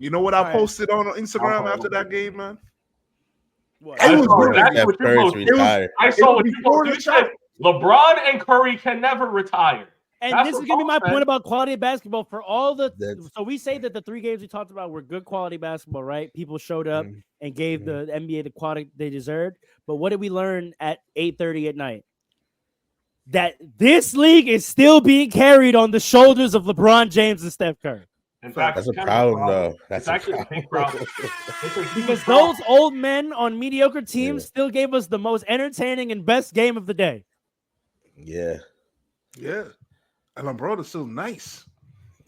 You know what I posted on Instagram after that game, man? What? It was exactly what you posted. I saw what you posted. You said LeBron and Curry can never retire. And this is gonna be my point about quality of basketball for all the. So we say that the 3 games we talked about were good quality basketball, right? People showed up and gave the NBA the quality they deserved. But what did we learn at 8:30 at night? That this league is still being carried on the shoulders of LeBron James and Steph Curry. In fact, that's a problem, though. That's actually a big problem. Because those old men on mediocre teams still gave us the most entertaining and best game of the day. Yeah. And LeBron is still nice.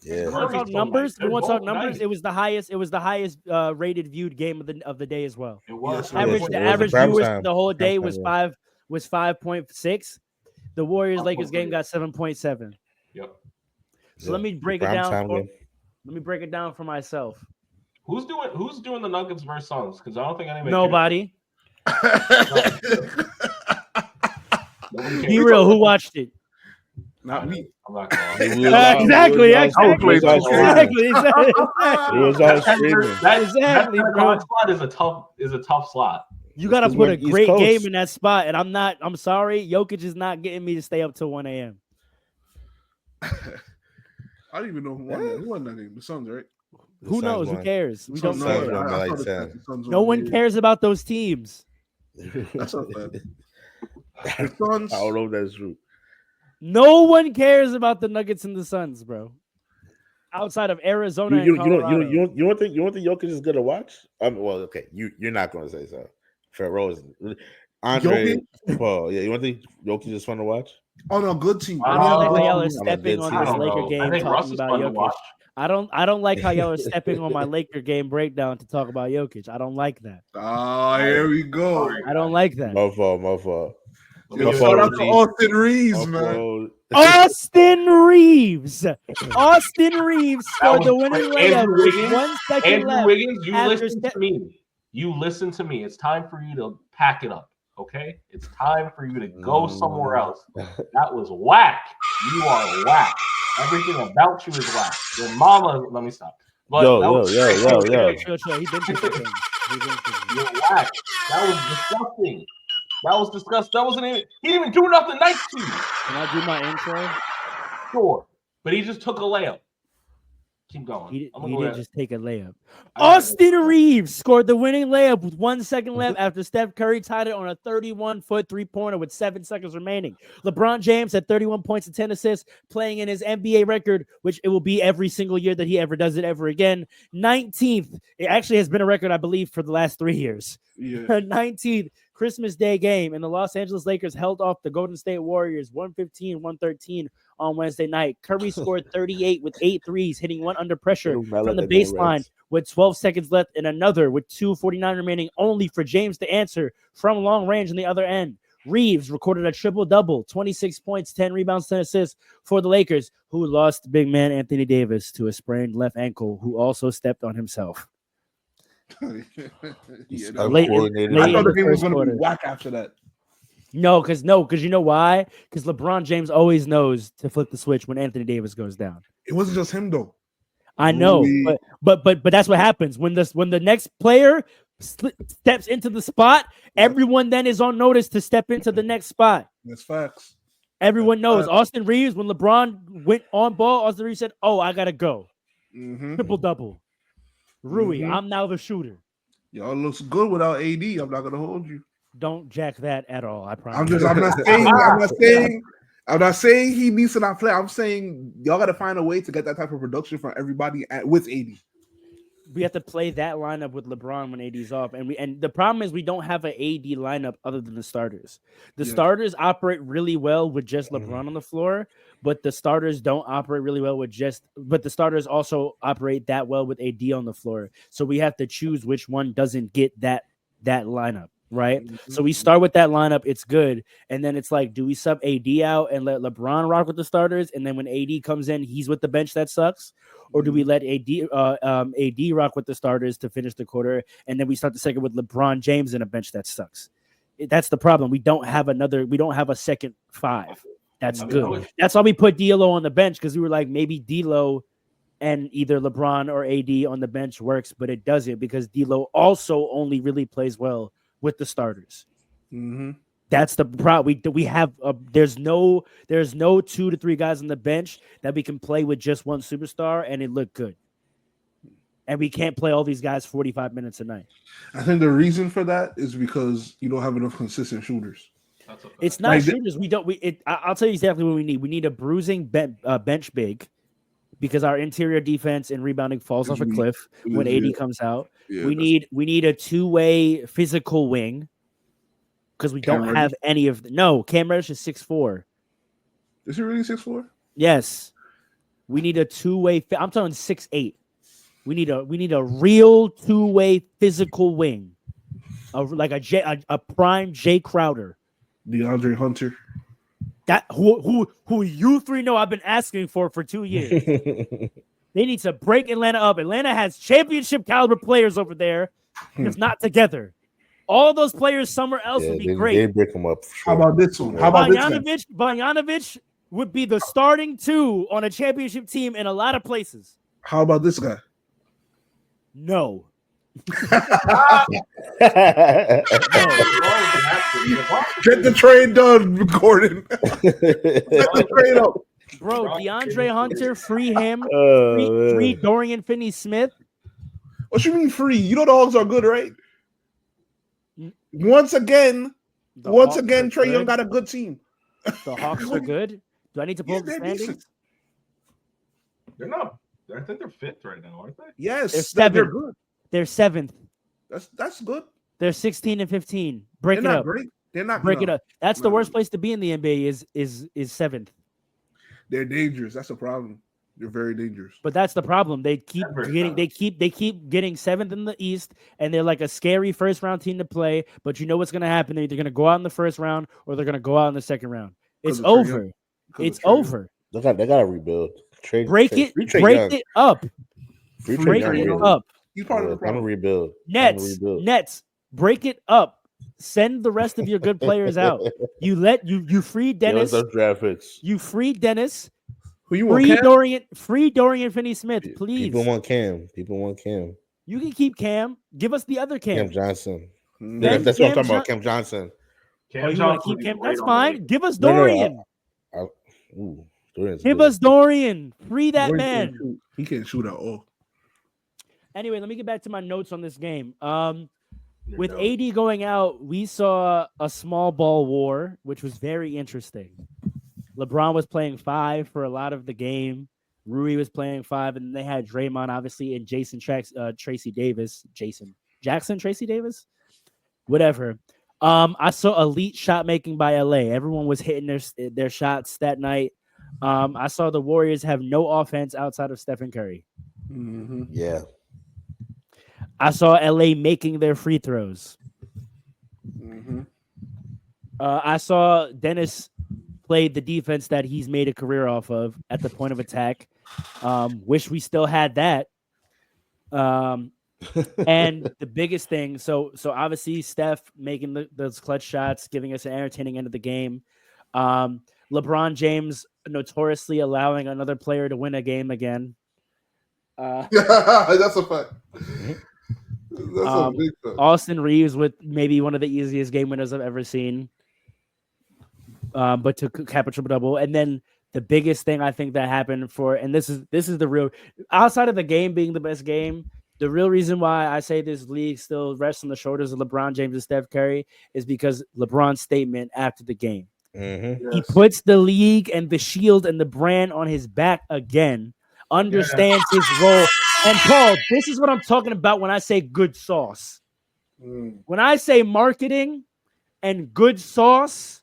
Yeah. We want to talk numbers. We want to talk numbers. It was the highest. It was the highest rated viewed game of the day as well. It was. The average viewers for the whole day was 5.6. The Warriors-Lakers game got 7.7. Yep. So let me break it down. Let me break it down for myself. Who's doing the Nuggets versus Suns? Because I don't think anybody. Nobody. Be real. Who watched it? Not me. I'm not going. Exactly. It was all streaming. That slot is a tough slot. You got to put a great game in that spot, and I'm sorry, Jokic is not getting me to stay up till 1 a.m. I don't even know who won that. Who won that game? The Suns, right? Who knows? Who cares? We don't care. No one cares about those teams. That's not bad. I don't know if that's true. No one cares about the Nuggets and the Suns, bro. Outside of Arizona and Colorado. You don't think Jokic is good to watch? Well, okay, you're not going to say so. Ferrose, Andre, Paul. Yeah, you don't think Jokic is fun to watch? Oh no, good team. I don't like how y'all are stepping on this Laker game talking about Jokic. I don't like how y'all are stepping on my Laker game breakdown to talk about Jokic. I don't like that. Oh, here we go. I don't like that. My fault. Shout out to Austin Reeves, man. Austin Reeves scored the winning layup with 1 second left. Wiggins, you listen to me. It's time for you to pack it up, okay? It's time for you to go somewhere else. That was whack. You are whack. Everything about you is whack. Your mama, let me stop. But yo. He been picking. You're whack. That was disgusting. That wasn't even. He didn't even do nothing nice to you. Can I do my intro? Sure, but he just took a layup. Keep going. He didn't just take a layup. Austin Reeves scored the winning layup with 1 second left after Steph Curry tied it on a 31-foot three-pointer with 7 seconds remaining. LeBron James had 31 points and 10 assists, playing in his NBA record, which it will be every single year that he ever does it ever again. 19th. It actually has been a record, I believe, for the last 3 years. Yeah. 19th Christmas Day game, and the Los Angeles Lakers held off the Golden State Warriors 115-113 on Wednesday night. Curry scored 38 with 8 threes, hitting one under pressure from the baseline with 12 seconds left and another with 2:49 remaining, only for James to answer from long range on the other end. Reeves recorded a triple-double, 26 points, 10 rebounds, 10 assists for the Lakers, who lost big man Anthony Davis to a sprained left ankle, who also stepped on himself. I thought the game was going to be whack after that. No, because you know why? Because LeBron James always knows to flip the switch when Anthony Davis goes down. It wasn't just him though. I know, but that's what happens when the next player steps into the spot. Everyone then is on notice to step into the next spot. That's facts. Everyone knows. Austin Reeves, when LeBron went on ball, Austin Reeves said, "Oh, I gotta go." Triple-double. Rui, I'm now the shooter. Y'all looks good without AD. I'm not gonna hold you. Don't jack that at all. I promise. I'm not saying he needs to not play. I'm saying y'all got to find a way to get that type of production from everybody with AD. We have to play that lineup with LeBron when AD's off, and the problem is we don't have an AD lineup other than the starters. The starters operate really well with just LeBron on the floor, but the starters don't operate really well with but the starters also operate that well with AD on the floor. So we have to choose which one doesn't get that lineup. Right. So we start with that lineup. It's good. And then it's like, do we sub AD out and let LeBron rock with the starters? And then when AD comes in, he's with the bench that sucks. Or do we let AD rock with the starters to finish the quarter? And then we start the second with LeBron James in a bench that sucks. That's the problem. We don't have a second five. That's good. That's why we put D'Lo on the bench, because we were like, maybe D'Lo and either LeBron or AD on the bench works, but it doesn't because D'Lo also only really plays well with the starters. Mm-hmm. That's the problem. We have there's no 2 to 3 guys on the bench that we can play with just one superstar and it looked good. And we can't play all these guys 45 minutes a night. I think the reason for that is because you don't have enough consistent shooters. It's not shooters. I'll tell you exactly what we need. We need a bruising bench big because our interior defense and rebounding falls off a cliff when AD comes out. Yeah, we need a 2-way physical wing because we don't have any of no. Cam Reddish is 6'4". Is he really 6'4"? Yes. We need a 2-way. I'm talking 6'8". We need a real 2-way physical wing, like a prime Jay Crowder, DeAndre Hunter. That who you three know I've been asking for 2 years. They need to break Atlanta up. Atlanta has championship caliber players over there, just not together. All those players somewhere else would be great. They break them up. How about this one? How about this one? Bogdanovich would be the starting 2 on a championship team in a lot of places. How about this guy? No. Get the trade done, Gordon. Get the trade up. Bro, DeAndre Hunter, free him. Free Dorian Finney-Smith. What you mean free? You know the Hawks are good, right? Once again, Trae Young got a good team. The Hawks are good. Do I need to pull up the standings? Decent. They're not. I think they're 5th right now, aren't they? Yes, they're good. They're 7th. That's good. They're 16 and 15. Break it up. Great. They're not break it up. That's the worst place to be in the NBA is 7th. They're dangerous. That's a problem. They're very dangerous. But that's the problem. They keep getting 7th in the East, and they're like a scary first round team to play. But you know what's gonna happen? They're either gonna go out in the first round or they're gonna go out in the second round. It's over. It's over. They gotta rebuild. Break it up. Break it up. He's part of the problem. I'm a rebuild. Nets. Break it up. Send the rest of your good players out. You free Dennis. You free Dennis. Who you want? Free Dorian Finney-Smith, please. People want Cam. You can keep Cam. Give us the other Cam. Cam Johnson. That's what I'm talking about. Cam Johnson. You want to keep Cam? That's fine. Give us Dorian. Dorian's Give good. us Dorian. Free that man. He can't shoot at all. Anyway, let me get back to my notes on this game. With AD going out, we saw a small ball war, which was very interesting. LeBron was playing 5 for a lot of the game. Rui was playing 5, and they had Draymond, obviously, and Tracy Davis. Tracy Davis? Whatever. I saw elite shot making by LA. Everyone was hitting their shots that night. I saw the Warriors have no offense outside of Stephen Curry. Mm-hmm. Yeah. I saw LA making their free throws. Mm-hmm. I saw Dennis played the defense that he's made a career off of at the point of attack. Wish we still had that. And the biggest thing, so obviously Steph making those clutch shots, giving us an entertaining end of the game. LeBron James notoriously allowing another player to win a game again. That's a fact. That's a big fact. Austin Reeves with maybe one of the easiest game winners I've ever seen. But to cap a triple-double. And then the biggest thing I think that happened and this is the real, outside of the game being the best game, the real reason why I say this league still rests on the shoulders of LeBron James and Steph Curry is because LeBron's statement after the game. Mm-hmm. Yes. He puts the league and the shield and the brand on his back again, understands his role. And Paul, this is what I'm talking about when I say good sauce. When I say marketing and good sauce,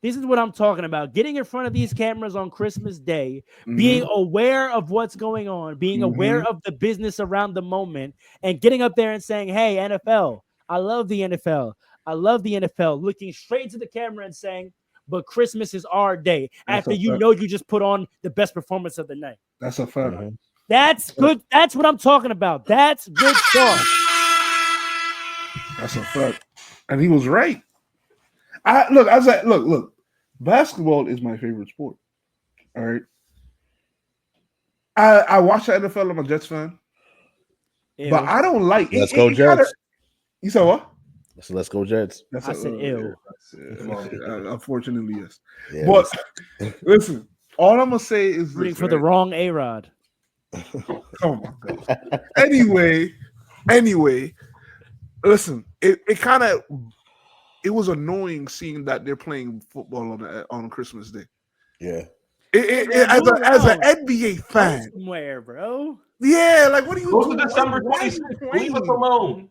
this is what I'm talking about. Getting in front of these cameras on Christmas Day, being aware of what's going on, being aware of the business around the moment, and getting up there and saying, hey, NFL, I love the NFL. I love the NFL. Looking straight to the camera and saying, but Christmas is our day. After you know you just put on the best performance of the night. That's a fact. That's good. That's what I'm talking about. That's good sauce. That's a fact. And he was right. I was like, look, basketball is my favorite sport. All right. I watch the NFL. I'm a Jets fan, Ew. but I don't like. Let's go Jets. You said what? So let's go Jets. I said ew. Unfortunately, yes. Yeah, But listen, all I'm gonna say is Rooting this, for the right? wrong A-Rod. Oh my god. Anyway, listen, it was annoying seeing that they're playing football on Christmas Day. yeah. As an NBA fan, Somewhere, bro. yeah, like what are you Go doing? to December Why are you 26th. playing? Leave us alone.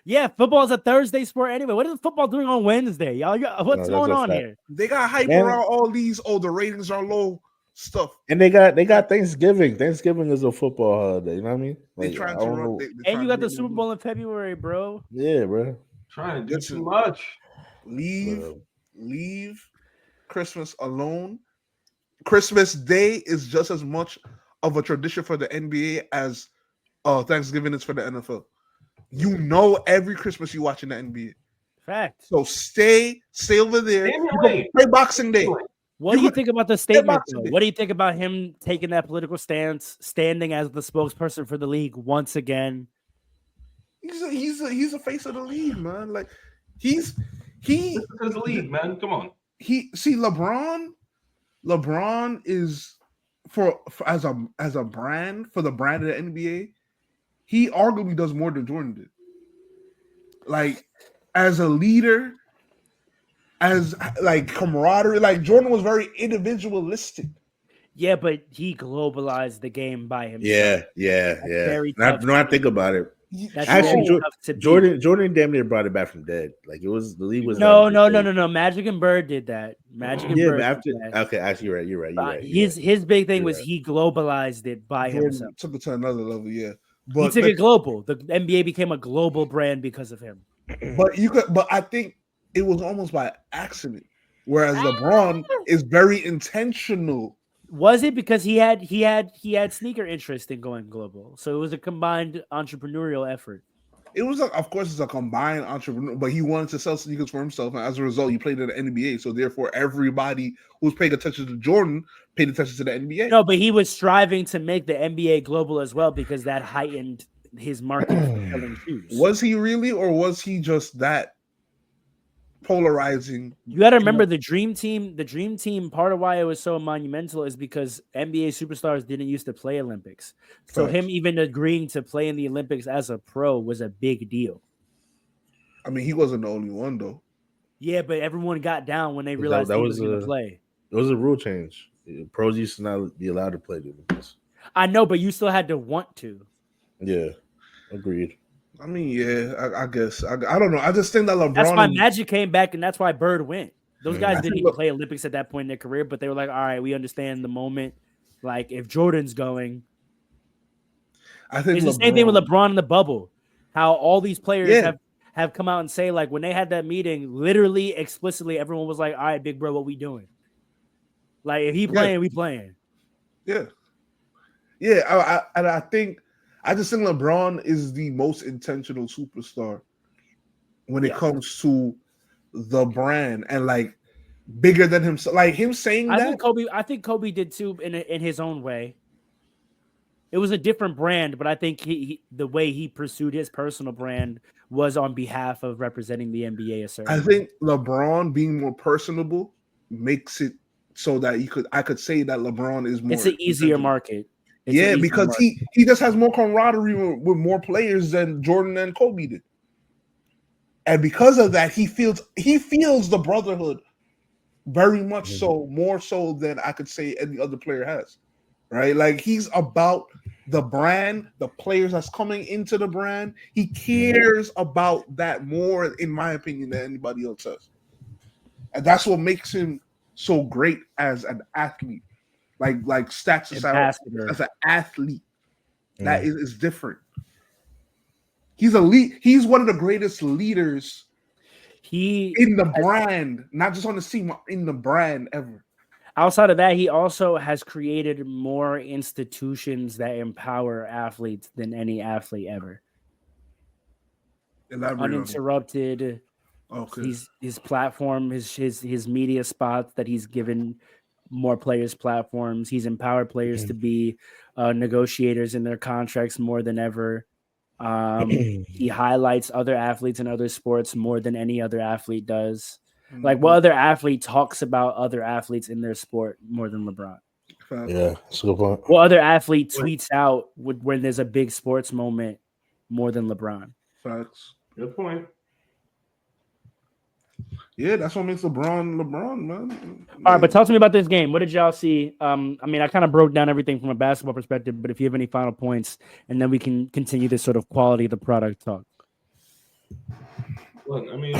Yeah, football's a Thursday sport anyway. What is football doing on Wednesday? Y'all, what's that's going a on fact. here? They got hype Man. around all these. Oh, the ratings are low. Stuff. And they got Thanksgiving. Thanksgiving is a football holiday. You know what I mean? They trying to run. And you got the Super Bowl in February, bro. Yeah, bro. Trying to do Listen. too much. Leave Christmas alone. Christmas Day is just as much of a tradition for the NBA as Thanksgiving is for the NFL. You know, every Christmas you watching the NBA. Fact. So stay over there. Damn You right. go play Boxing Day. What do you think about the statement, though? Boxing. What do you think about him taking that political stance, standing as the spokesperson for the league once again? He's a face of the league, man. Like This is his league, man. Come on. LeBron is for as a brand for the brand of the NBA. He arguably does more than Jordan did. Like as a leader, as like camaraderie, like Jordan was very individualistic. Yeah, but he globalized the game by himself. Yeah. very When tough. I think about it, That's Actually, very tough to beat. Jordan damn near brought it back from dead. Like it was the league was No. Magic and Bird did that. Magic and Yeah, Bird. but after did that. okay, actually you're right. His big thing You're was right. he globalized it by Jordan himself. took it to another level, yeah. He But took it global. The NBA became a global brand because of him. but I think it was almost by accident. Whereas LeBron is very intentional. Was it because he had sneaker interest in going global? So it was a combined entrepreneurial effort. It was, of course, it's a combined entrepreneur, but he wanted to sell sneakers for himself, and as a result, he played in the NBA. So therefore, everybody who's paying attention to Jordan paid attention to the NBA. No, but he was striving to make the NBA global as well because that heightened his market for selling shoes. Was he really, or was he just that polarizing? You got to remember the dream team. The dream team. Part of why it was so monumental is because NBA superstars didn't used to play Olympics. So Facts. him even agreeing to play in the Olympics as a pro was a big deal. I mean, he wasn't the only one though. Yeah, but everyone got down when they realized that he was was going a- to play. It was a rule change. Pros used to not be allowed to play the Olympics. I know, but you still had to want to. Yeah, agreed. I mean, yeah, I guess I don't know. I just think that LeBron. That's why Magic came back, and that's why Bird went. Those guys I didn't think even play Olympics at that point in their career, but they were like, all right, we understand the moment. Like, if Jordan's going, I think it's the same thing with LeBron in the bubble. How all these players have come out and say, like, when they had that meeting, literally, explicitly, everyone was like, all right, big bro, what we doing? Like, if he playing, we playing. Yeah. I just think LeBron is the most intentional superstar when it comes to the brand and like bigger than himself. Like him saying I that. think Kobe did too in his own way. It was a different brand, but I think the way he pursued his personal brand was on behalf of representing the NBA. I think LeBron being more personable makes it so that I could say that LeBron is more. It's an easier market. Because he just has more camaraderie with more players than Jordan and Kobe did, and because of that, he feels the brotherhood very much so, more so than I could say any other player has. Right, like he's about the brand, the players that's coming into the brand. He cares about that more, in my opinion, than anybody else does, and that's what makes him so great as an athlete. Like stats aside, as an athlete, that is different. He's He's one of the greatest leaders. In the brand, not just on the team, in the brand ever. Outside of that, he also has created more institutions that empower athletes than any athlete ever. Uninterrupted. Okay. His platform, his media spots that he's given more players' platforms. He's empowered players to be negotiators in their contracts more than ever. He highlights other athletes in other sports more than any other athlete does. Like, what other athlete talks about other athletes in their sport more than LeBron? Yeah, that's a good point. What other athlete tweets out when there's a big sports moment more than LeBron? Facts. Good point. Yeah, that's what makes LeBron, man. All right, but talk to me about this game. What did y'all see? I mean, I kind of broke down everything from a basketball perspective, but if you have any final points, and then we can continue this sort of quality of the product talk. Look, I mean,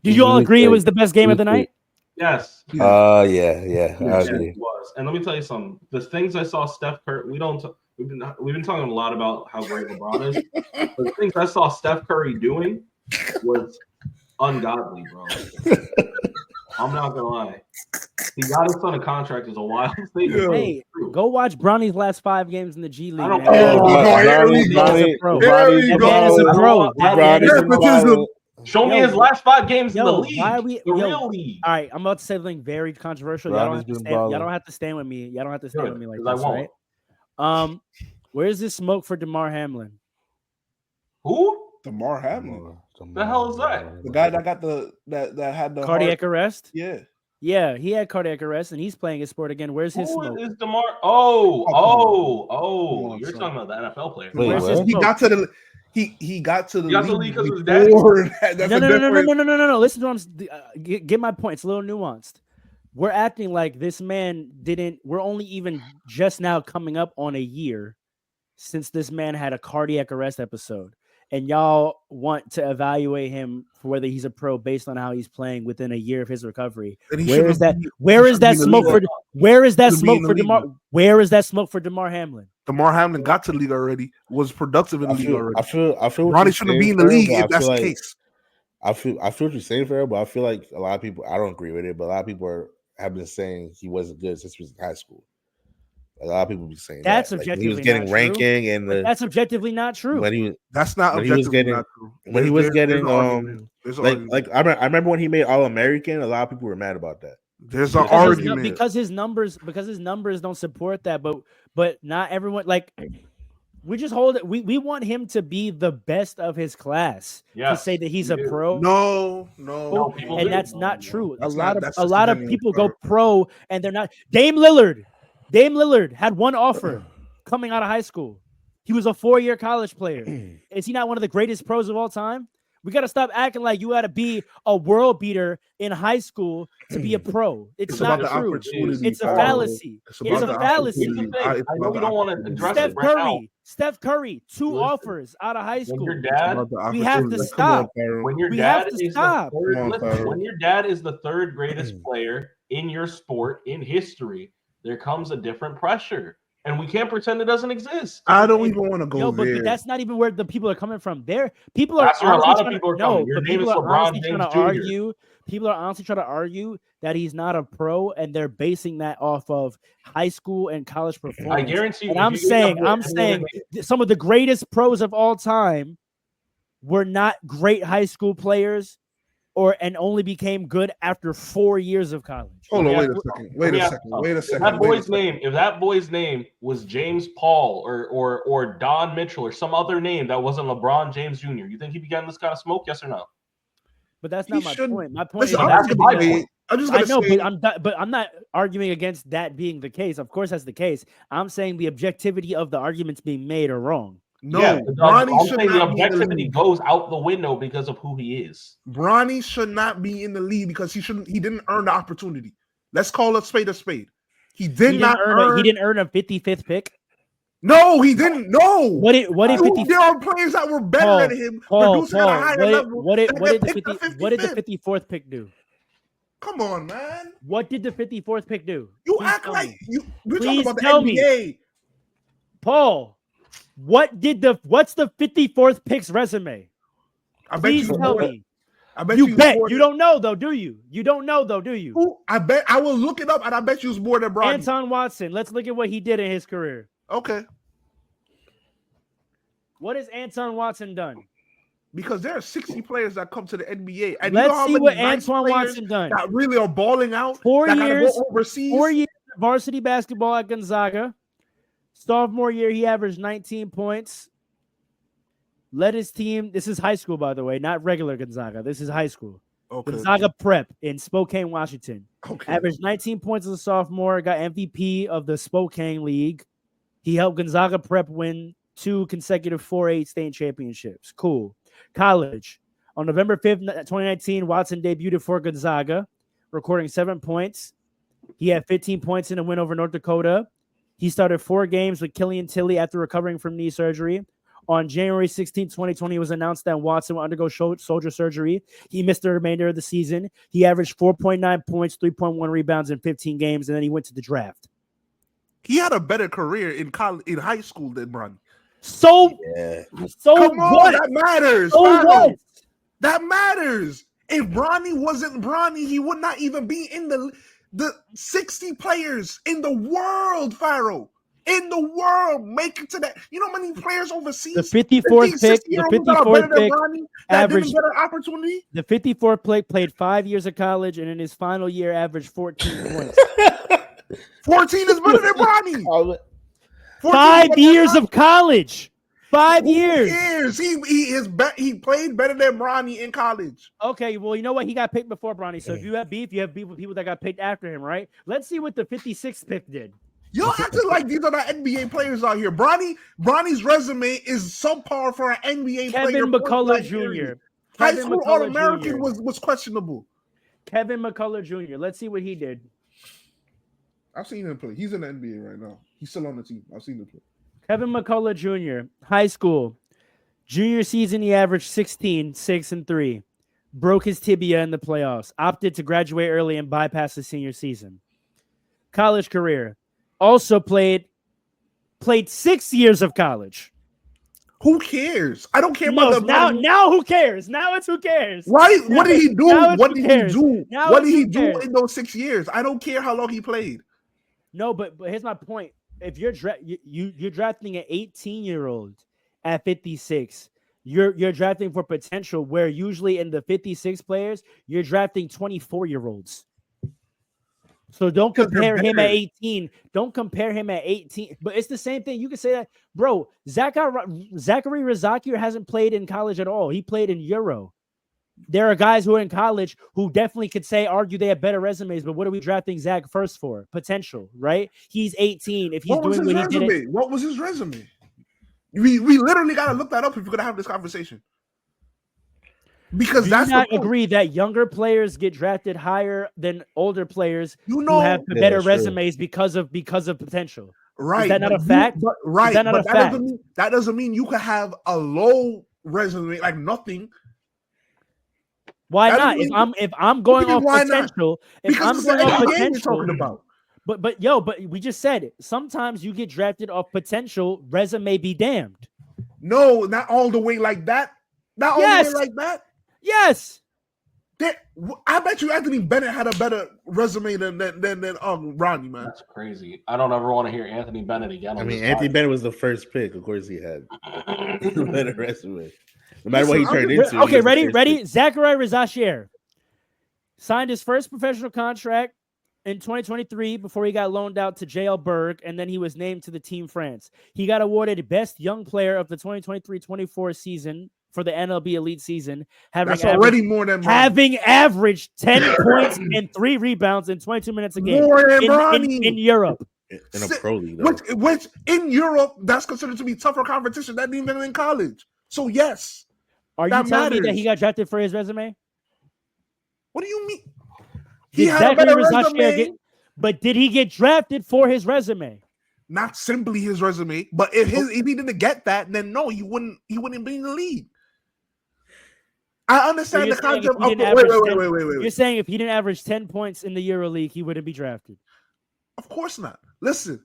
did you all agree it was the best game of the night? yes. Yeah, I agree. It was. And let me tell you something. The things I saw Steph Curry, we've been talking a lot about how great LeBron is. But the things I saw Steph Curry doing was ungodly, bro. I'm not gonna lie. He got his son a contract as a wild thing. Hey, go watch Bronny's last 5 games in the G League. I don't That man is a pro. Show me his last 5 games in the league. Real league. All right, I'm about to say something very controversial. Y'all don't have to stand with me. Y'all don't have to stand with me like this, right? Where's this smoke for DeMar Hamlin? Who? DeMar Hamlin. The hell is that? The guy that got that had the cardiac arrest? Yeah. Yeah, he had cardiac arrest and he's playing his sport again. Where's his smoke? Is DeMar? You're talking about the NFL player. He got to the league because of his dad. No. Listen to what get my point. It's a little nuanced. We're acting like this man didn't. We're only even just now coming up on a year since this man had a cardiac arrest episode. And y'all want to evaluate him for whether he's a pro based on how he's playing within a year of his recovery. Where is that smoke for DeMar Hamlin? DeMar Hamlin got to the league already, was productive in the league already. I feel Ronnie shouldn't be in the league if that's the case. I feel what you're saying, Farrell, but I feel like a lot of people, I don't agree with it, but a lot of people have been saying he wasn't good since he was in high school. A lot of people be saying that's that. Objectively he was getting not ranking, true. and that's objectively not true. That's not objectively not true. When he was getting I remember when he made All-American, a lot of people were mad about that. There's an argument because his numbers don't support that, but not everyone we just hold it. We want him to be the best of his class to say that he's a pro. No, and that's not true. A lot of people go pro and they're not. Dame Lillard had one offer coming out of high school. He was a 4-year college player. Is he not one of the greatest pros of all time? We got to stop acting like you got to be a world beater in high school to be a pro. It's not true. It's a fallacy. It's a fallacy. I know we don't want to address it right now. Steph Curry, 2 offers out of high school. When your dad, we have to stop. When your dad is the third greatest player in your sport in history, there comes a different pressure. And we can't pretend it doesn't exist. I don't even want to go there. But that's not even where the people are coming from. People are honestly trying to argue that he's not a pro, and they're basing that off of high school and college performance. I guarantee you. And I'm saying some of the greatest pros of all time were not great high school players, and only became good after 4 years of college. Hold on, wait a second. If that boy's name was James Paul or Don Mitchell or some other name that wasn't LeBron James Jr., you think he'd be getting this kind of smoke? Yes or no? But that's not my point. My point is but I'm not arguing against that being the case. Of course, that's the case. I'm saying the objectivity of the arguments being made are wrong. No, I'm saying the objectivity goes out the window because of who he is. Bronny should not be in the league because he didn't earn the opportunity. Let's call a spade a spade. He didn't earn a 55th pick. No, he didn't. No. What if there are players that were better than him, producing at a higher level? What did the 54th pick do? Come on, man. What did the 54th pick do? You act like we're talking about the NBA. Paul. What's the 54th pick's resume? Please tell me. I bet you bet. You don't know though, do you? You don't know though, do you? I bet I will look it up, and I bet you it's more than Bronny. Anton Watson. Let's look at what he did in his career. Okay. What has Anton Watson done? because there are 60 players that come to the NBA. And Let's you know how see many what nice Antoine players Watson done. that really are balling out. 4 that gotta years. go overseas. 4 years of varsity basketball at Gonzaga. Sophomore year, he averaged 19 points. Led his team. This is high school, by the way, not regular Gonzaga. This is high school. Okay. Gonzaga Prep in Spokane, Washington. Okay. Averaged 19 points as a sophomore. Got MVP of the Spokane League. He helped Gonzaga Prep win 2 consecutive 4A state championships. Cool. College. On November 5th, 2019, Watson debuted for Gonzaga, recording 7 points. He had 15 points in a win over North Dakota. He started 4 games with Killian Tilly after recovering from knee surgery. On January 16, 2020, it was announced that Watson will undergo shoulder surgery. He missed the remainder of the season. He averaged 4.9 points, 3.1 rebounds in 15 games, and then he went to the draft. He had a better career in high school than Bronny. So Come on, what? that matters. So what? That matters. If Bronny wasn't Bronny, he would not even be in the 60 players in the world, Pharaoh. In the world, make it to that. You know how many players overseas? The 54th pick. The 54th pick. Averaged better opportunity. The 54th pick played 5 years of college, and in his final year, averaged 14 points. 14 is better than Bronny. 5 years of college. 5 years. He played better than Bronny in college. Okay, well, you know what? He got picked before Bronny. So if you have beef with people that got picked after him, right? Let's see what the 56th pick did. Y'all acting like these are not NBA players out here. Bronny's resume is subpar for an NBA player. Kevin McCullough Jr. High school All-American was questionable. Kevin McCullough Jr. Let's see what he did. I've seen him play. He's in the NBA right now. He's still on the team. I've seen him play. Kevin McCullough Jr., high school. Junior season, he averaged 16, 6, and 3. Broke his tibia in the playoffs. Opted to graduate early and bypass his senior season. College career. Also played 6 years of college. Who cares? I don't care about the now who cares? Now it's who cares. Right? What did he do? What did he do? Now what did he do in those 6 years? I don't care how long he played. No, but here's my point. If you're you're drafting an 18-year-old at 56, you're drafting for potential, where usually in the 56 players, you're drafting 24-year-olds. So don't compare him at 18. Don't compare him at 18. But it's the same thing. You can say that, bro. Zachary Razakir hasn't played in college at all. He played in Euro. There are guys who are in college who definitely could argue they have better resumes, but what are we drafting Zach first for? Potential, right? He's 18. If he's doing what he did, what was his resume? We literally got to look that up if we're gonna have this conversation. Because do that's you not agree that younger players get drafted higher than older players who have better resumes because of potential? Right? Is that not a fact? Right. Is that not a fact? That doesn't mean you can have a low resume, like nothing. Why not? If I'm going off potential, because I'm going off potential, talking about. But we just said it. Sometimes you get drafted off potential. Resume be damned. No, not all the way like that. Not all the way like that. Yes. I bet you Anthony Bennett had a better resume than Ronnie, man. That's crazy. I don't ever want to hear Anthony Bennett again. I mean, Anthony Bennett was the first pick. Of course, he had a better resume. No matter what he turned into. Okay, ready? Zachary Razakir signed his first professional contract in 2023 before he got loaned out to JL Berg, and then he was named to the Team France. He got awarded Best Young Player of the 2023-24 season for the MLB Elite season, having averaged 10 points and 3 rebounds in 22 minutes a game in Europe. In a pro league, though. Which in Europe, that's considered to be tougher competition than even in college. So yes. Are you telling me that he got drafted for his resume? What do you mean? He had a better resume. But did he get drafted for his resume? Not simply his resume, but if he didn't get that, then no, he wouldn't be in the league. I understand the concept of wait. You're saying if he didn't average 10 points in the Euro League, he wouldn't be drafted? Of course not. Listen,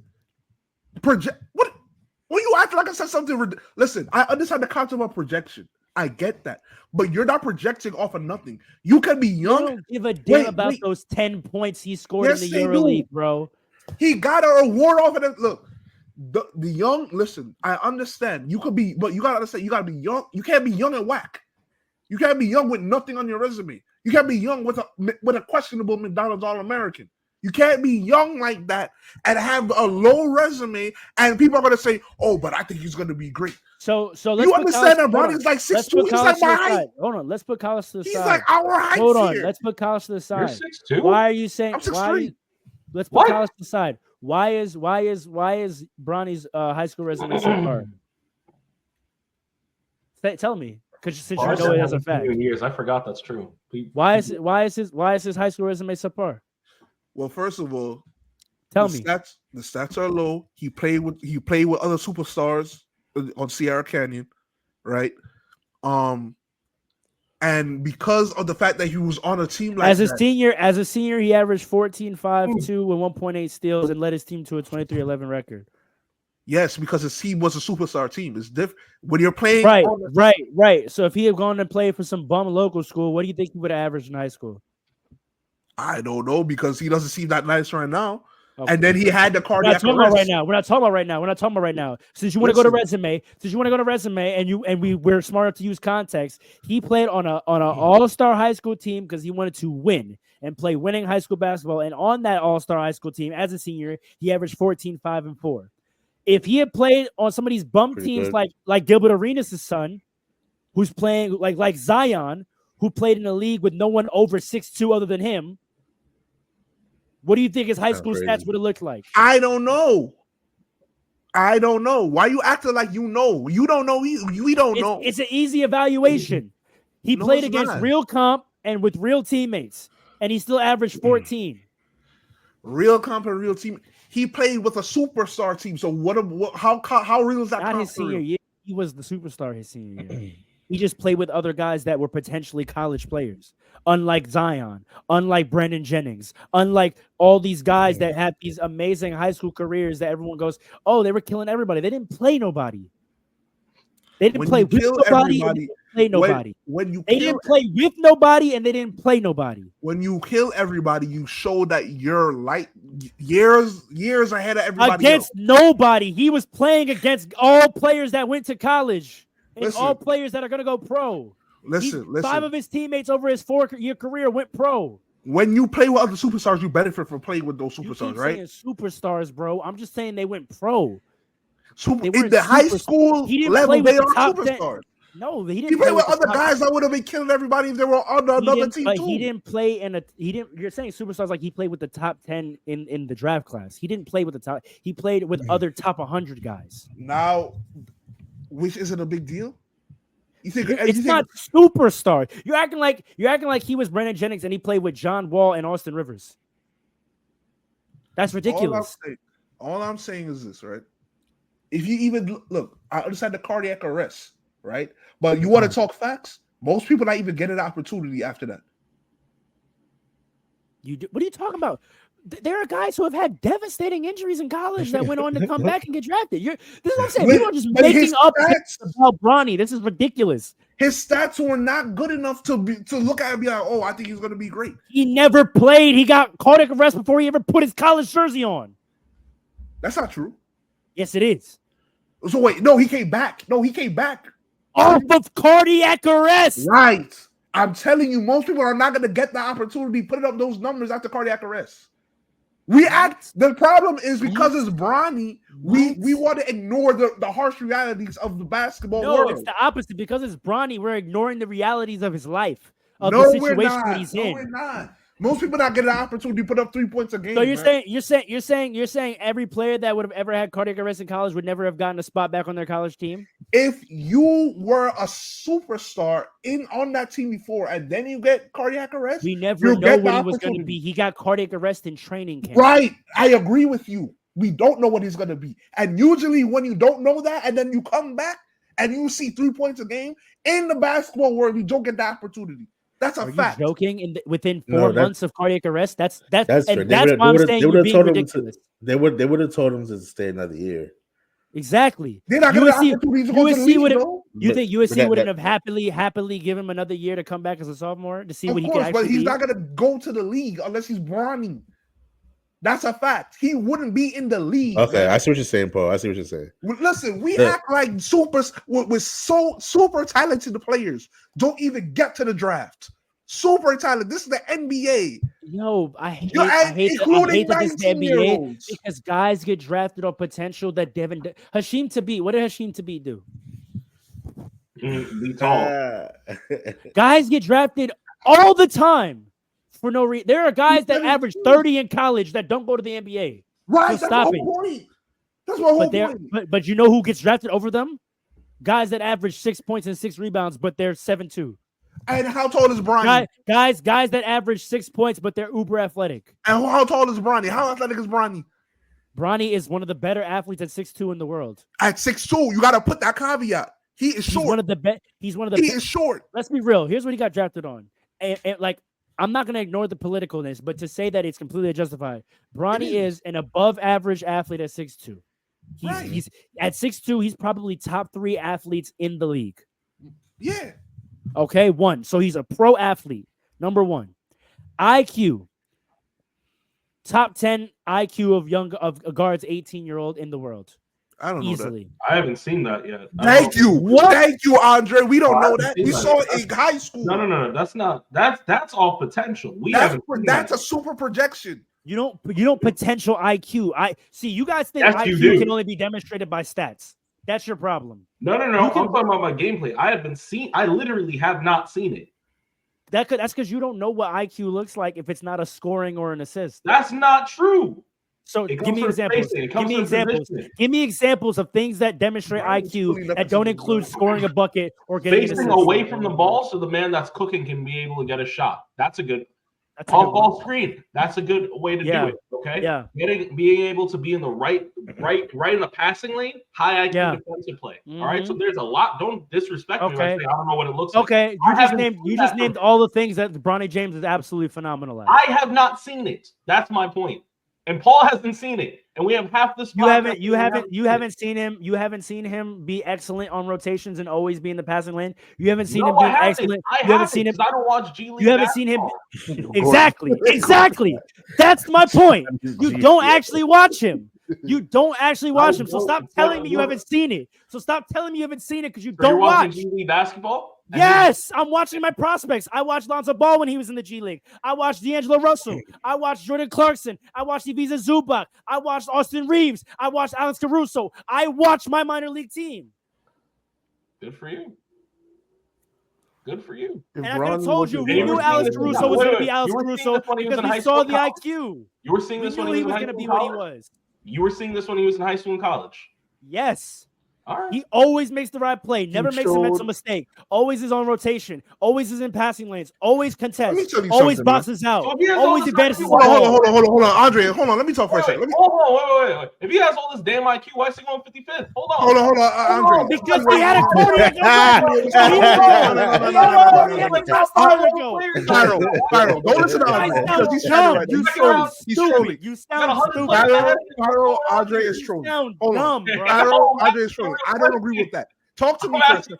what you act like I said something? Listen, I understand the concept of projection. I get that, but you're not projecting off of nothing. You can be young. I don't give a damn about those 10 points he scored in the Euro League, bro. He got an award off of it. Look, the young. Listen, I understand. You could be, but you gotta understand. You gotta be young. You can't be young and whack. You can't be young with nothing on your resume. You can't be young with a questionable McDonald's All-American. You can't be young like that and have a low resume, and people are going to say, "Oh, but I think he's going to be great." So let's you understand that Bronny's like 6'2". He's like my height. Hold on, let's put College to the He's side. like our height. Hold on, let's put College to the You're side. 6'2"? Why are you saying? I'm 6'3". Let's put College to the side. Why is Bronny's high school resume so hard? Tell me, because since you know it as a fact. Years, I forgot that's true. Why is his high school resume subpar? Well, first of all, tell me. The stats are low. He played with other superstars on Sierra Canyon, right? And because of the fact that he was on a team like as a senior, he averaged 14, 5, 2 and 1.8 steals and led his team to a 23-11 record. Yes, because his team was a superstar team. It's different when you're playing. Right. So if he had gone and played for some bum local school, what do you think he would have averaged in high school? I don't know, because he doesn't seem that nice right now. Okay. And then he had the cardiac arrest. We're not talking about right now. Since you want to go to resume, and we're smart enough to use context. He played on an all-star high school team because he wanted to win and play winning high school basketball. And on that all-star high school team, as a senior, he averaged 14, 5, and 4. If he had played on some of these bum teams like Gilbert Arenas' son, who's playing like Zion, who played in a league with no one over 6'2" other than him, what do you think his high school stats would have looked like? I don't know. Why you acting like you know? You don't know. We don't know. It's an easy evaluation. He played against real comp and with real teammates, and he still averaged 14. Real comp and real team. He played with a superstar team. So how real is that? Not his senior year. He was the superstar his senior year. He just played with other guys that were potentially college players. Unlike Zion, unlike Brandon Jennings, unlike all these guys that had these amazing high school careers that everyone goes, "Oh, they were killing everybody." They didn't play nobody. They didn't play with nobody. And they didn't play nobody. They didn't play with nobody, and they didn't play nobody. When you kill everybody, you show that you're like years ahead of everybody against nobody. He was playing against all players that went to college and all players that are going to go pro. Listen. 5 of his teammates over his 4-year career went pro. When you play with other superstars, you benefit from playing with those superstars, right? Superstars, bro. I'm just saying they went pro. In the high school level, they are superstars. 10. No, he didn't. He played with other guys that would have been killing everybody if they were on another team too. He didn't play You're saying superstars like he played with the top 10 in the draft class. He didn't play with the top. He played with other top 100 guys. Now, which isn't a big deal. It's not superstar. You're acting like he was Brandon Jennings and he played with John Wall and Austin Rivers. That's ridiculous. All I'm saying is this, right? If you even look, I understand the cardiac arrest, right? But you want to talk facts? Most people not even get an opportunity after that. What are you talking about? There are guys who have had devastating injuries in college that went on to come back and get drafted. This is what I'm saying. People are just making up about Bronny. This is ridiculous. His stats were not good enough to look at and be like, "Oh, I think he's going to be great." He never played. He got cardiac arrest before he ever put his college jersey on. That's not true. Yes, it is. So wait, no, he came back. Off of cardiac arrest. Right. I'm telling you, most people are not going to get the opportunity putting up those numbers after cardiac arrest. The problem is because it's Bronny, we want to ignore the harsh realities of the basketball world. No, it's the opposite. Because it's Bronny, we're ignoring the realities of his life, of the situation that he's in. We're not. Most people not getting an opportunity to put up 3 points a game. So you're saying every player that would have ever had cardiac arrest in college would never have gotten a spot back on their college team? If you were a superstar on that team before and then you get cardiac arrest, we never know what he was going to be. He got cardiac arrest in training camp. Right. I agree with you. We don't know what he's going to be. And usually when you don't know that and then you come back and you see 3 points a game in the basketball world, you don't get that opportunity. That's a fact. You joking? Within 4 months of cardiac arrest, that's why I'm saying you're being ridiculous. They would have told him to stay another year. Exactly. They're not going to have USC would have. You think USC wouldn't have happily given him another year to come back as a sophomore to see what he could actually But he's be? not going to go to the league unless he's Bronny. That's a fact. He wouldn't be in the league. Okay, man. I see what you're saying, Paul. I see what you're saying. Listen, we Yeah. act like with so super talented players don't even get to the draft. Super talented. This is the NBA. Yo, I hate including that this is the NBA 19-year-olds. because guys get drafted on potential that Hasheem Thabit. What did Hasheem Thabit do? Be tall. Guys get drafted all the time for no reason. There are guys that average 30 in college that don't go to the NBA. Right, So that's my whole point. That's my whole point. But you know who gets drafted over them? Guys that average 6 points and 6 rebounds, but they're 7'2". And how tall is Bronny? Guys that average 6 points, but they're uber athletic. And how tall is Bronny? How athletic is Bronny? Bronny is one of the better athletes at 6'2" in the world. At 6'2", you got to put that caveat. He is short. He's one of the best. He is short. Let's be real. Here's what he got drafted on. And like, I'm not going to ignore the politicalness, but to say that it's completely justified. Bronny is an above average athlete at 6'2". He's at 6'2", he's probably top 3 athletes in the league. Yeah. Okay, 1. So he's a pro athlete. Number 1. IQ. Top 10 IQ of guards 18-year-old in the world. I don't know easily. I haven't seen that yet. Thank you. Thank you, Andre. We don't know that. We saw it in high school. No. That's all potential. That's a super projection. You don't potential IQ. You guys think Yes, IQ can only be demonstrated by stats. That's your problem. No. I'm talking about my gameplay. I literally have not seen it. That's because you don't know what IQ looks like if it's not a scoring or an assist. That's not true. So give me examples. Give me examples of things that demonstrate IQ that don't include scoring a bucket or getting an assist. Away from the ball so the man that's cooking can be able to get a shot. That's a good ball screen. That's a good way to do it. Okay. Yeah. Being able to be in the right in the passing lane, high IQ defensive play. All right. So there's a lot. Don't disrespect me when I say I don't know what it looks like. Okay. You just named all the things that Bronny James is absolutely phenomenal at. I have not seen it. That's my point. And Paul hasn't seen it. And we have half this. You haven't seen him be excellent on rotations and always be in the passing lane. You haven't seen him be excellent. You haven't seen him. I don't watch G League. You haven't seen him. Exactly. That's my point. You don't actually watch him. So stop telling me you haven't seen it. Because you don't watch. G League basketball. Yes, I'm watching my prospects. I watched Lonzo Ball when he was in the G League. I watched D'Angelo Russell. I watched Jordan Clarkson. I watched Ivica Zubac. I watched Austin Reeves. I watched Alex Caruso. I watched my minor league team. Good for you. And I could have told you, we knew Alex Caruso was going to be Alex Caruso because we saw the IQ. You were seeing this when he was going to be what he was. You were seeing this when he was in high school and college. Yes. All right. He always makes the right play, never makes a mental mistake, always is on rotation, always is in passing lanes, always contests, always boxes out, always advances. Hold on, Andre. Hold on, let me talk for a second. Wait. If he has all this damn IQ, why is he going 55th? Hold on, Andre. Because he had a cardiac Pyro, don't listen to Andre. Because he's trolling. He's trolling. You sound stupid. Pyro, Andre is trolling. Hold on. Pyro, Andre is trolling. I don't agree with that. Talk to me first.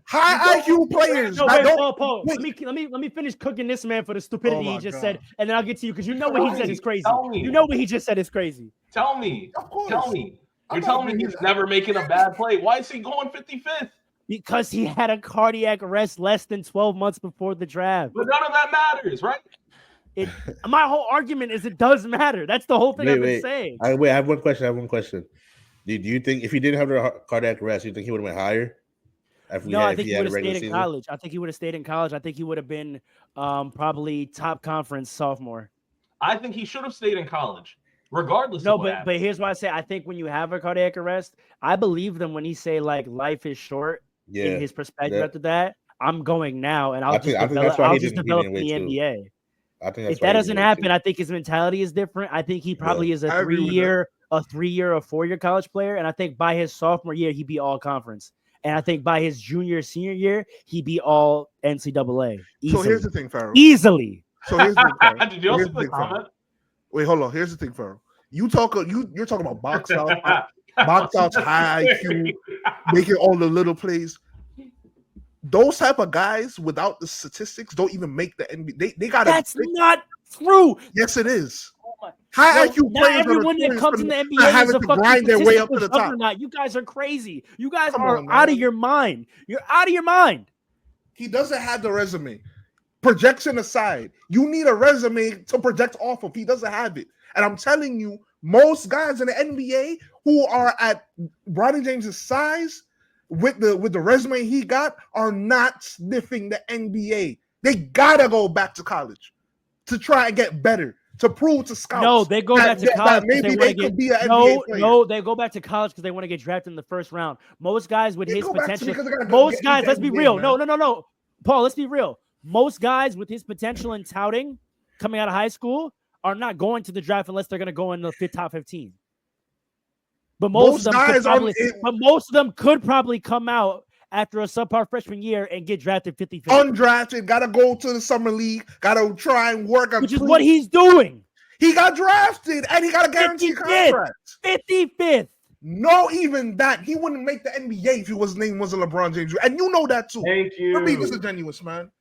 High IQ players. Paul. Let me finish cooking this man for the stupidity he just said, and then I'll get to you because you know what he said is crazy. You know what he just said is crazy. Tell me. You're telling me he's never making a bad play. Why is he going 55th? Because he had a cardiac arrest less than 12 months before the draft. But none of that matters, right? My whole argument is it does matter. That's the whole thing I've been saying. I have one question. Do you think if he didn't have the cardiac arrest, you think he would have went higher? I think he would have stayed in college. I think he would have stayed in college. I think he would have been probably top conference sophomore. I think he should have stayed in college, regardless. But here's why I say I think when you have a cardiac arrest, I believe them when he say like life is short. In his perspective after that, I'm going now, and I'll just develop in the NBA. I think if that doesn't happen, I think his mentality is different. I think he probably is a 3-year or 4-year college player, and I think by his sophomore year he'd be all conference, and I think by his senior year he'd be all NCAA. Easily. So here's the thing, Farrell. Easily. So here's the thing. Did you also the comment? Wait, hold on. Here's the thing, Farrell. You're talking about box out, high IQ, making all the little plays. Those type of guys without the statistics don't even make the NBA. They got. That's not true. Yes, it is. High Yo, IQ not players everyone that comes in the NBA is having a to fucking grind their way up to statistical the top. juggernaut. You guys are crazy. You guys Come are on, out of man. your mind. You're out of your mind. He doesn't have the resume. Projection aside, you need a resume to project off of. He doesn't have it. And I'm telling you, most guys in the NBA who are at Bronny James's size with the resume he got are not sniffing the NBA. They gotta go back to college to try and get better, to prove to scouts. No, they go back to college. That maybe they could be an NBA player. No, they go back to college because they want to get drafted in the first round. Most guys with They his go back to potential, because they gotta most get guys, into let's be NBA, real. man. No. Paul, let's be real. Most guys with his potential and touting coming out of high school are not going to the draft unless they're going to go in the top 15. But most of them could probably come out after a subpar freshman year and get drafted 55th. Undrafted, gotta go to the summer league, gotta try and work on which is what he's doing. He got drafted and he got a guaranteed 55th. contract. 55th. No, even that. He wouldn't make the NBA if his name wasn't LeBron James. And you know that too. Thank you. You're being disingenuous, man.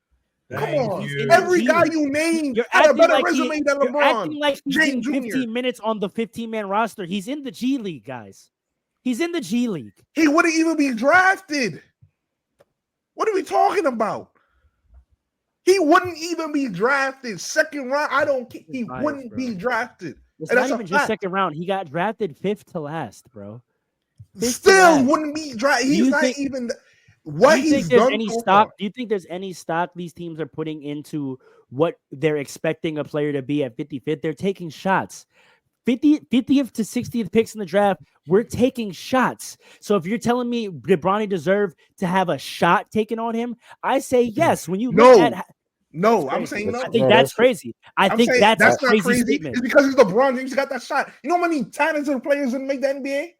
Come Thank on. you. Every guy you named had a better resume than You're LeBron. acting like he's in James Jr. 15 minutes on the 15-man roster. He's in the G League, guys. He's in the G League. He wouldn't even be drafted. What are we talking about? He wouldn't even be drafted. Second round, I don't care. He wouldn't be drafted. It's And not that's a even just fact. second round. He got drafted 5th to last, bro. Still wouldn't be drafted. He's not even what he's done so far. Do you think there's any stock these teams are putting into what they're expecting a player to be at 55th? They're taking shots. 50th to 60th picks in the draft, we're taking shots. So if you're telling me did Bronny deserve to have a shot taken on him, I say yes. When you look at No, I'm saying no. I think that's crazy. I think that's a crazy statement. It's because he's LeBron James. He got that shot. You know how many talented players didn't make the NBA?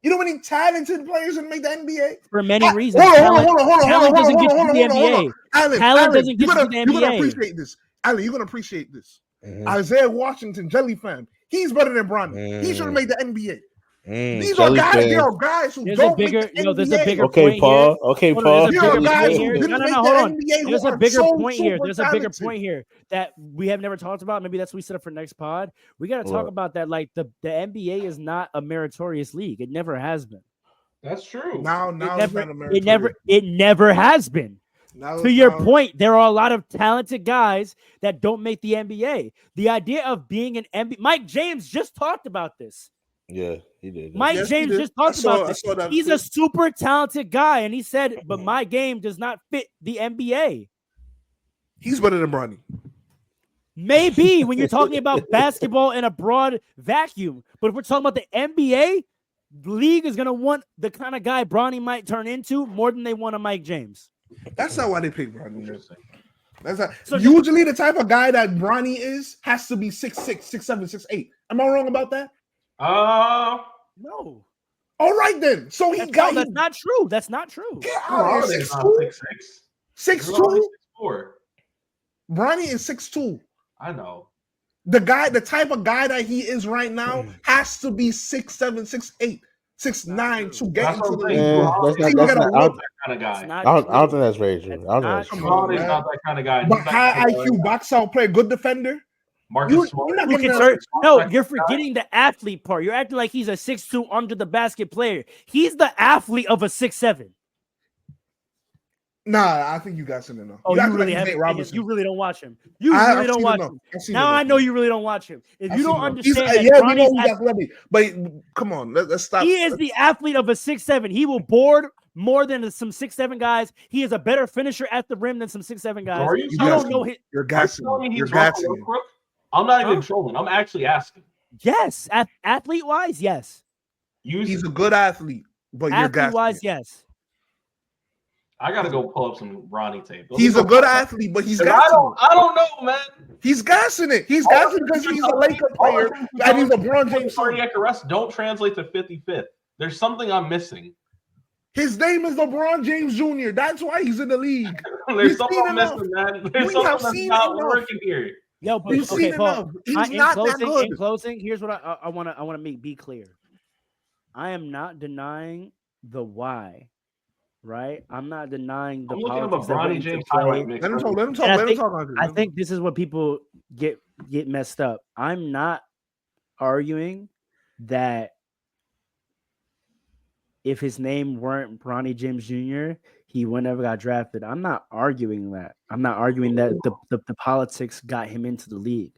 You know how many talented players didn't make the NBA? For many reasons. Hold Talent doesn't get you to the NBA. Alan, Talent doesn't get you to the You're gonna NBA. appreciate this. Alan, you're gonna appreciate this. Isaiah Washington, Jelly Fam. He's better than Bronny. He should have made the NBA. These are guys. There are guys who don't make the NBA. There's a bigger Okay, point Paul. here. Okay, Hold Paul. on, There are guys who No, didn't make hold the on. NBA. There's who a are bigger so point here. There's a bigger talented. point here that we have never talked about. Maybe that's what we set up for next pod. We got to talk about that. Like the NBA is not a meritorious league. It never has been. That's true. Now It never has been. To your point, there are a lot of talented guys that don't make the NBA. The idea of being an NBA, Mike James just talked about this. Yeah, he did. Mike James just talked about this. He's a super talented guy, and he said, "But my game does not fit the NBA." He's better than Bronny. Maybe when you're talking about basketball in a broad vacuum, but if we're talking about the NBA, the league is going to want the kind of guy Bronny might turn into more than they want a Mike James. That's not why they pick Bronny. That's not. So Usually, the type of guy that Bronny is has to be 6'6", 6'7", 6'8". Am I wrong about that? No. All right then. So that's not true. That's not true. Get out of here. 6'2", 6'2". 6'4". Bronny is 6'2". I know. The type of guy that he is right now has to be 6'7", 6'8", 6'9" to get into the league. I don't think that's very true. I don't know. LeBron is not that kind of guy. But high IQ box out player, good defender. Marcus Smart. You're forgetting the athlete part. You're acting like he's a 6'2" under the basket player. He's the athlete of a 6'7". Nah, I think you got something though. Oh, you really like have. You really don't watch him. You really don't watch him. Now I know you really don't watch him. If you don't understand that, yeah, we know he got ready. But come on, let's stop. He is the athlete of a 6'7". He will board more than some 6'7" guys. He is a better finisher at the rim than some 6'7" guys. You don't know his. You're gassing. You're gassing. I'm not even trolling. I'm actually asking. Yes, athlete-wise, yes. He's a good athlete, but you're gassing. Athlete-wise, yes. I gotta go pull up some Bronny tape. He's a good athlete, but he's gassing. I don't know, man. He's gassing it. He's gassing because he's a Laker player and he's a LeBron James. Cardiac arrest don't translate to 55th. There's something I'm missing. His name is LeBron James Jr. That's why he's in the league. There's something I'm missing, man. There's something that's not working here. Yo, but okay, Paul. He's not that good. In closing, here's what I want to be clear. I am not denying the why right? I'm not denying the I'm looking up a politics that went Bronny into James play. highlight mix. Let him talk. Let him talk. And I Let him think- talk. Andre. I think this is what people get messed up. I'm not arguing that if his name weren't Bronny James Jr., he would never got drafted. I'm not arguing that. I'm not arguing that the politics got him into the league.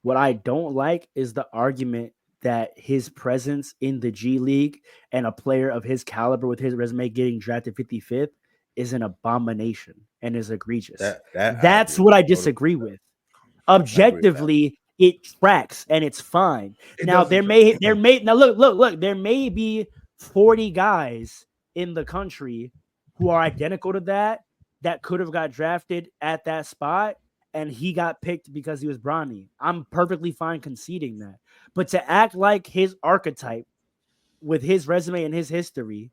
What I don't like is the argument that his presence in the G League and a player of his caliber with his resume getting drafted 55th is an abomination and is egregious. That's what I disagree with. Objectively, it tracks and it's fine. Now there may look, there may be 40 guys in the country who are identical to that could have got drafted at that spot, and he got picked because he was Bronny. I'm perfectly fine conceding that. But to act like his archetype with his resume and his history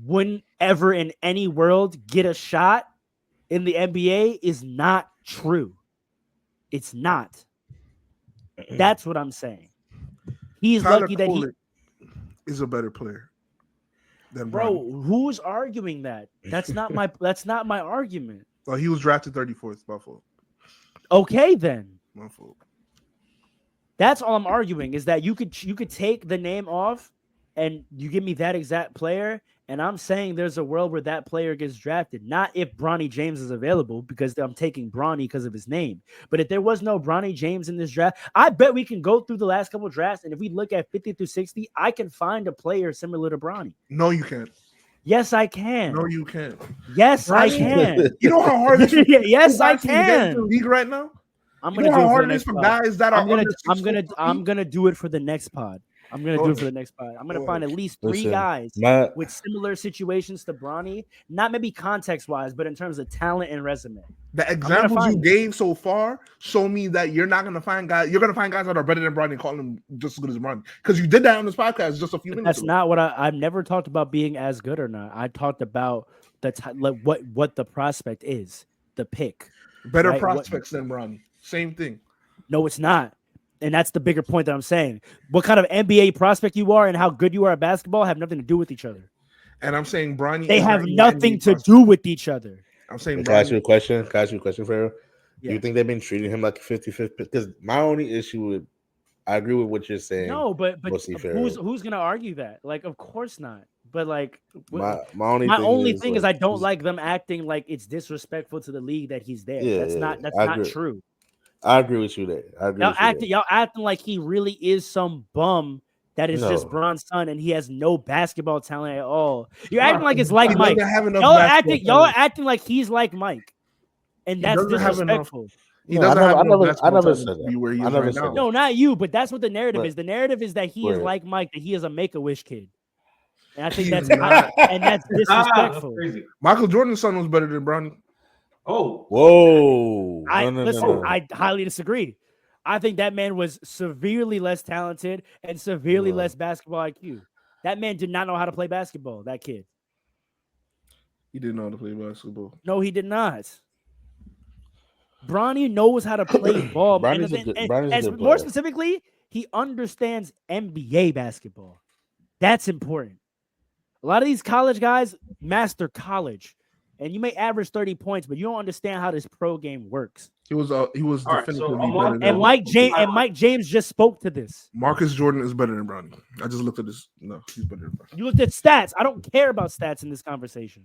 wouldn't ever in any world get a shot in the NBA is not true. It's not. That's what I'm saying. He's Tyler lucky that he is a better player than Bro, Bronny. who's arguing that? That's not my argument. Oh, he was drafted 34th. My fault. Okay, then. My fault. That's all I'm arguing is that you could take the name off and you give me that exact player, and I'm saying there's a world where that player gets drafted. Not if Bronny James is available, because I'm taking Bronny because of his name. But if there was no Bronny James in this draft, I bet we can go through the last couple of drafts, and if we look at 50 through 60, I can find a player similar to Bronny. No, you can't. Yes, I can. No, you can't. Yes, I Bronny- can. You know how hard it is. Yes, I to get into the can. league right now. I'm You gonna know do how it for hard the it is next for pod. guys that are under 6 I'm gonna do it for the next pod. I'm gonna do it for the next pod. I'm gonna Go find ahead. at least 3 Listen, guys my with similar situations to Bronny, not maybe context wise, but in terms of talent and resume. The examples you find it. gave so far show me that you're not gonna find guys. You're gonna find guys that are better than Bronny and call them just as good as Bronny, because you did that on this podcast just a few minutes That's ago. not what I've never talked about being as good or not. I talked about what the prospect is, the pick. Better right? prospects than Bronny. Same thing. No, it's not. And that's the bigger point that I'm saying. What kind of NBA prospect you are and how good you are at basketball have nothing to do with each other. And I'm saying Bronny. They is have not an nothing NBA to prospect. do with each other. I'm saying Can I ask you Bronny. a question? Can I ask you a question, Pharaoh? Do Yeah. you think they've been treating him like a 55th? Because my only issue with, I agree with what you're saying. No, but mostly Pharaoh. who's gonna argue that? Like, of course not. But like, my my only thing is I like, don't like them acting like it's disrespectful to the league that he's there. Yeah, That's yeah, not I not agree. true. I agree with you there. I agree Y'all with you there. y'all acting like he really is some bum that is just No. Bron's son and he has no basketball talent at all. You're acting like it's like He Mike. doesn't have enough Y'all basketball acting talent. acting like he's like Mike, and He that's doesn't have enough. disrespectful. He No, doesn't have I enough never basketball talent said to that. be where he I is never right said now. that. No, not you, but that's what the narrative But- is. The narrative is that he is Right. like Mike, that he is a Make-A-Wish kid. And I think He's that's not. and that's That's disrespectful. crazy. Michael Jordan's son was better than Bronny. Oh, Whoa. Listen, I highly disagree. I think that man was severely less talented and severely No. less basketball IQ. That man did not know how to play basketball, that kid. He didn't know how to play basketball. No, he did not. Bronny knows how to play ball. Bronny's and, a good- and- Bronny's a and good more player. specifically, he understands NBA basketball. That's important. A lot of these college guys master college, and you may average 30 points, but you don't understand how this pro game works. He was All right, so definitively I'm better on- than And Mike James just spoke to this. Marcus Jordan is better than Bronny. I just looked at this. No, he's better than Bronny. You looked at stats. I don't care about stats in this conversation.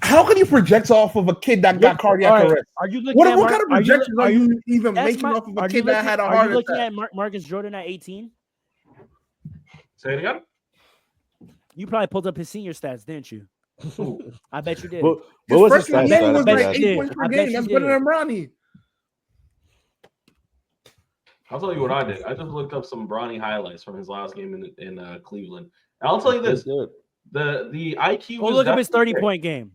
How can you project off of a kid that got cardiac All right, arrest? Are you looking What at kind of projections are you even making off of a kid that had a Are heart you looking attack? at Marcus Jordan at 18? say it again. You probably pulled up his senior stats, didn't you? Ooh. I bet you did. What His was his freshman stats? game was bet like you 8 did. points per I bet game. you That's better did. than Bronny. I'll tell you what I did. I just looked up some Bronny highlights from his last game in Cleveland. And I'll tell you this: the IQ. Go was look up his definitely 30-point game.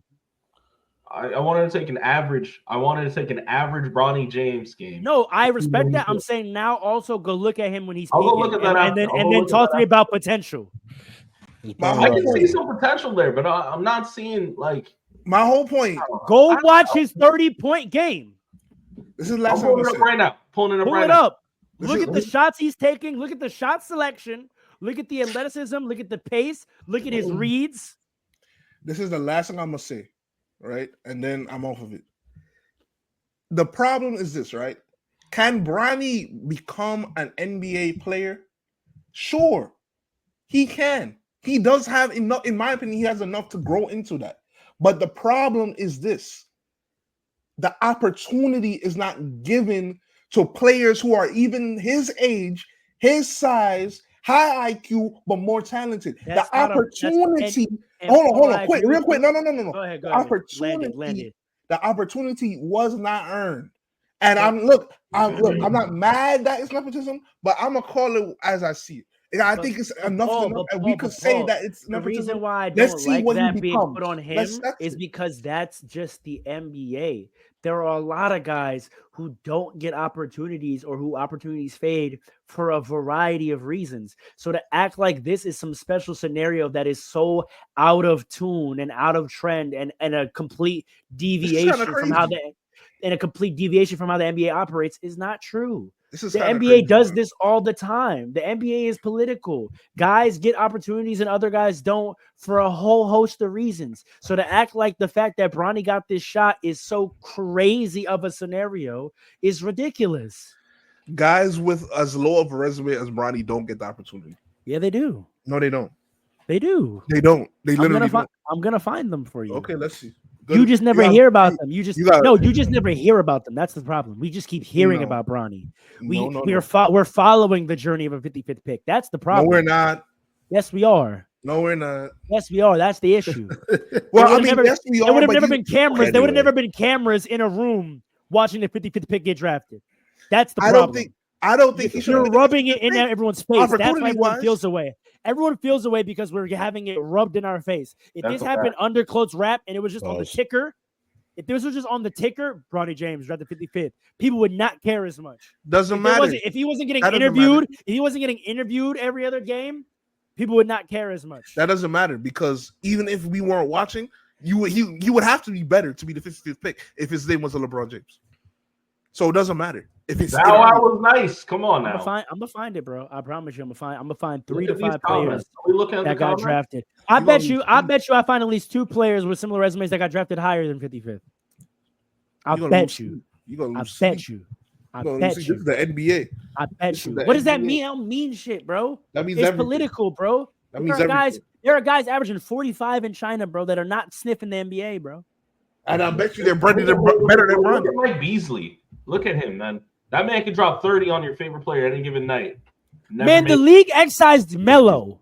I wanted to take an average. I wanted to take an average Bronny James game. No, I respect that. I'm saying now also go look at him when he's I'll go peaking, look at that and after. I'll then go look at talk that to me about potential. I can see some potential there, but I'm not seeing like. My whole point. Go watch his 30-point game. This is the I'm last pulling time. it up right now. Pulling it up Pull right it now. up. Look at the shots he's taking. Look at the shot selection. Look at the athleticism. Look at the pace. Look at his reads. This is the last thing I'm gonna say, right? And then I'm off of it. The problem is this, right? Can Bronny become an NBA player? Sure, he can. He does have enough, in my opinion, he has enough to grow into that. But the problem is this: the opportunity is not given to players who are even his age, his size, high IQ, but more talented. That's the not a- opportunity. And Hold Paul, on, I quick, agree real with quick. you. No. Go ahead. The Go ahead. opportunity, Landed. the opportunity was not earned. And I'm not mad that it's nepotism, but I'm gonna call it as I see it. And I think it's enough, and we could say that it's the nepotism. reason why I Let's don't see like what he that being becomes. put on him Let's- is because that's just the NBA. There are a lot of guys who don't get opportunities or who opportunities fade for a variety of reasons. So to act like this is some special scenario that is so out of tune and out of trend and a complete deviation from how the NBA operates is not true. The NBA does this all the time. The NBA is political. Guys get opportunities and other guys don't for a whole host of reasons. So to act like the fact that Bronny got this shot is so crazy of a scenario is ridiculous. Guys with as low of a resume as Bronny don't get the opportunity. Yeah, they do. No, they don't. They do. They don't. They literally don't. I'm gonna find them for you. Okay, let's see. You just never hear about them. You just never hear about them. That's the problem. We just keep hearing about Bronny. We're following the journey of a 55th pick. That's the problem. No, we're not. Yes, we are. No, we're not. Yes, we are. That's the issue. Well, I mean, yes, we are. There would have never been cameras. Anyway. There would have never been cameras in a room watching the 55th pick get drafted. That's the problem. I don't think he should. You're rubbing it in everyone's face. That's why everyone feels away. Everyone feels away because we're having it rubbed in our face. If this happened under close wrap and it was just on the ticker, if this was just on the ticker, Bronny James drafted 55th, people would not care as much. Doesn't matter. If he wasn't getting interviewed, every other game, people would not care as much. That doesn't matter because even if we weren't watching, you would have to be better to be the 55th pick if his name was LeBron James. So it doesn't matter. If it's now I was nice. Come on now. I'm gonna find it, bro. I promise you, I'm gonna find 3 to 5 players that got drafted. I bet you I find at least 2 players with similar resumes that got drafted higher than 55th. I bet you. I bet you. The NBA. I bet you. What does that mean? I don't mean shit, bro. That means it's political, bro. That means there are guys averaging 45 in China, bro, that are not sniffing the NBA, bro. And I bet you they're better than Bronny. Look at Mike Beasley. Look at him, man. That man can drop 30 on your favorite player at any given night. The league excised Melo.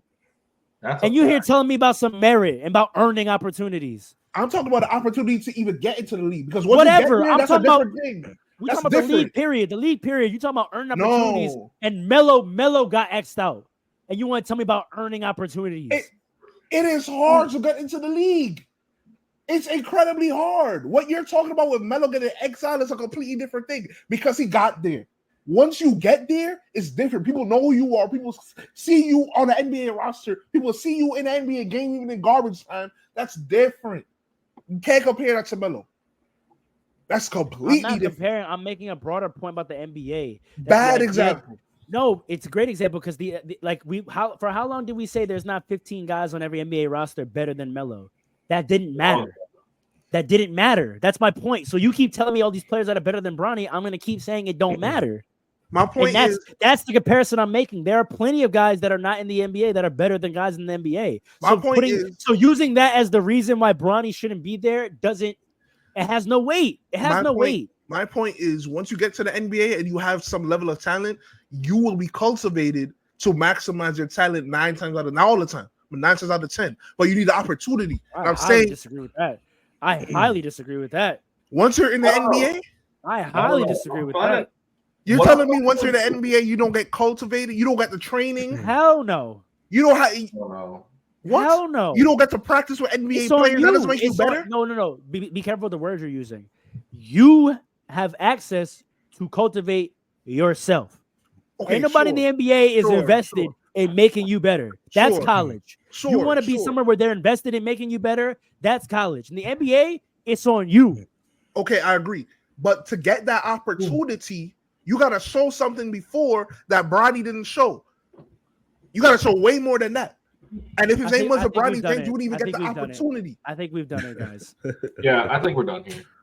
And you here telling me about some merit and about earning opportunities. I'm talking about the opportunity to even get into the league because whatever. I'm talking about we're talking about the league period. The league period. You talking about earning opportunities and Melo got X'd out. And you want to tell me about earning opportunities. It is hard to get into the league. It's incredibly hard. What you're talking about with Melo getting exiled is a completely different thing because he got there. Once you get there, it's different. People know who you are. People see you on the NBA roster. People see you in the NBA game, even in garbage time. That's different. You can't compare that to Melo. That's completely different. I'm making a broader point about the NBA. Bad example. No, it's a great example because for how long did we say there's not 15 guys on every NBA roster better than Melo? That didn't matter. That didn't matter. That's my point. So you keep telling me all these players that are better than Bronny. I'm going to keep saying it don't matter. My point is that's the comparison I'm making. There are plenty of guys that are not in the NBA that are better than guys in the NBA. So using that as the reason why Bronny shouldn't be there it has no weight. It has no weight. My point is once you get to the NBA and you have some level of talent, you will be cultivated to maximize your talent 9 times out of not all the time. 9 times out of 10, but you need the opportunity. I disagree with that. I highly disagree with that. Once you're in the NBA, I highly disagree with that. You're telling me once you're in the NBA, you don't get cultivated, you don't get the training. Hell no. You don't have. What? Hell no. You don't get to practice with NBA players. That doesn't make you better. No. Be careful with the words you're using. You have access to cultivate yourself. Okay, ain't nobody in the NBA is invested in making you better. That's college. You want to be somewhere where they're invested in making you better? That's college. In the NBA, it's on you. Okay, I agree. But to get that opportunity, you got to show something before that Bronny didn't show. You got to show way more than that. And if his name wasn't I think Bronny we've done James, it. you wouldn't even I get think the we've done it. opportunity. I think we've done it, guys. Yeah, I think we're done here.